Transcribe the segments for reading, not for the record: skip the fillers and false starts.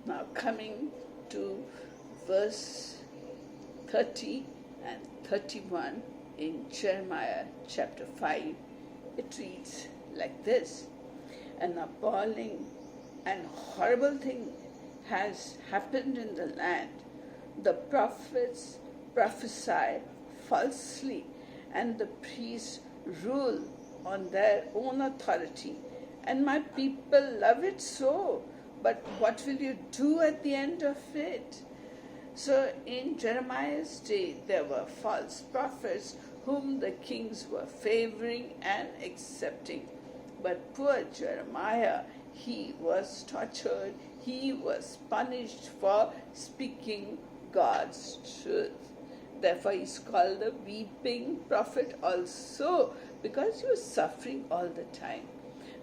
Now coming to verse 30 and 31 in Jeremiah chapter 5, it reads like this: An appalling and horrible thing has happened in the land. The prophets prophesy falsely, and the priests rule on their own authority, and my people love it so. But what will you do at the end of it? So in Jeremiah's day, there were false prophets whom the kings were favoring and accepting. But poor Jeremiah, he was tortured, he was punished for speaking God's truth. Therefore, he's called the weeping prophet also, because he was suffering all the time.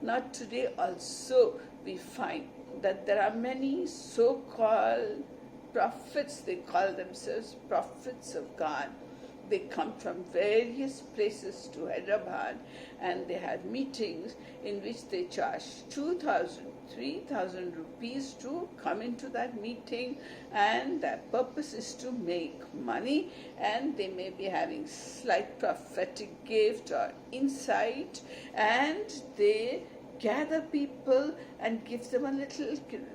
Now today also we find that there are many so-called prophets. They call themselves prophets of God. They come from various places to Hyderabad, and they had meetings in which they charge 2,000, 3,000 rupees to come into that meeting, and their purpose is to make money, and they may be having slight prophetic gift or insight, and they gather people and give them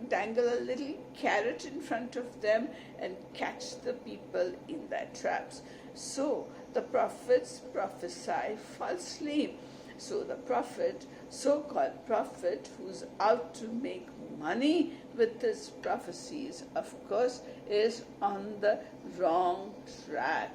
dangle a little carrot in front of them and catch the people in their traps. So the prophets prophesy falsely. So the prophet, so-called prophet, who's out to make money with his prophecies, of course, is on the wrong track.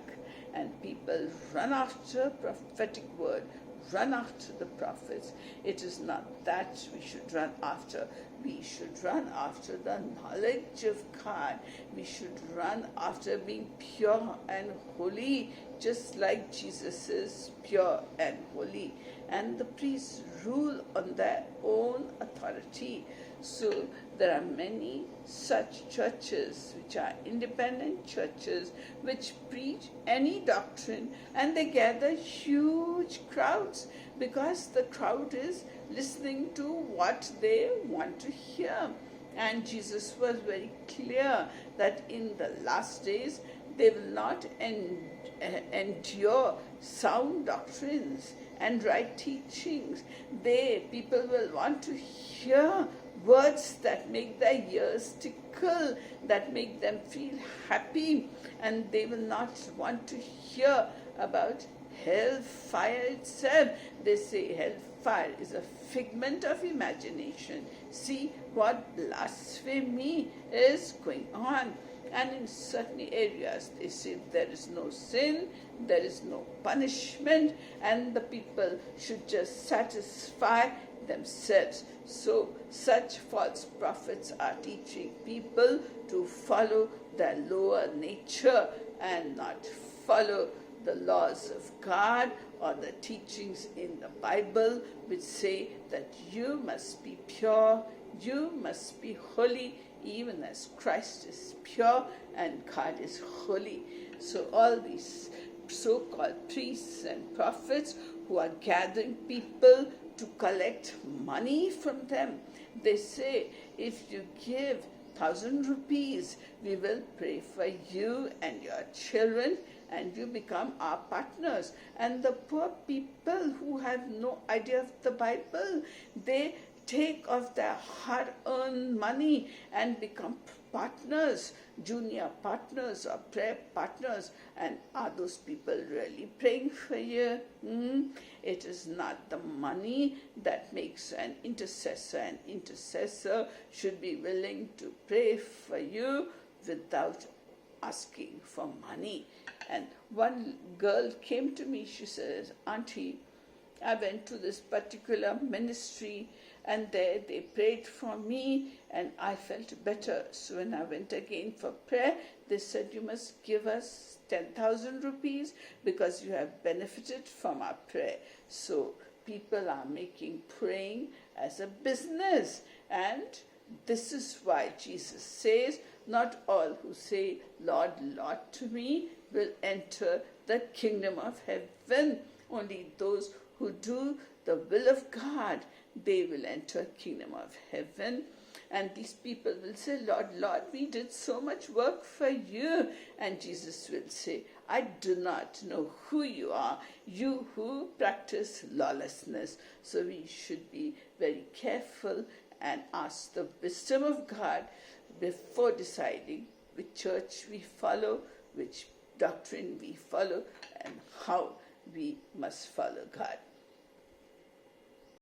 And people run after prophetic word, run after the prophets. It is not that we should run after. We should run after the knowledge of God. We should run after being pure and holy, just like Jesus is pure and holy. And the priests rule on their own authority. So there are many such churches which are independent churches which preach any doctrine, and they gather huge crowds because the crowd is listening to what they want to hear. And Jesus was very clear that in the last days they will not endure sound doctrines and right teachings. People will want to hear words that make their ears tickle, that make them feel happy, and they will not want to hear about hellfire itself. They say hellfire is a figment of imagination. See what blasphemy is going on. And in certain areas they say there is no sin, there is no punishment, and the people should just satisfy themselves. So such false prophets are teaching people to follow their lower nature and not follow the laws of God or the teachings in the Bible, which say that you must be pure, you must be holy, even as Christ is pure and God is holy. So all these so-called priests and prophets who are gathering people to collect money from them, they say, if you give 1,000 rupees, we will pray for you and your children, and you become our partners. And the poor people who have no idea of the Bible, they take of their hard-earned money and become partners, junior partners or prayer partners. And are those people really praying for you? It is not the money that makes an intercessor. An intercessor should be willing to pray for you without asking for money. And one girl came to me, she says, Auntie, I went to this particular ministry and there they prayed for me and I felt better. So when I went again for prayer, they said, you must give us 10,000 rupees because you have benefited from our prayer. So people are making praying as a business, and this is why Jesus says, not all who say, Lord, Lord to me will enter the kingdom of heaven. Only those who do the will of God, they will enter kingdom of heaven. And these people will say, Lord, Lord, we did so much work for you. And Jesus will say, I do not know who you are, you who practice lawlessness. So we should be very careful and ask the wisdom of God before deciding which church we follow, which doctrine we follow, and how we must follow God.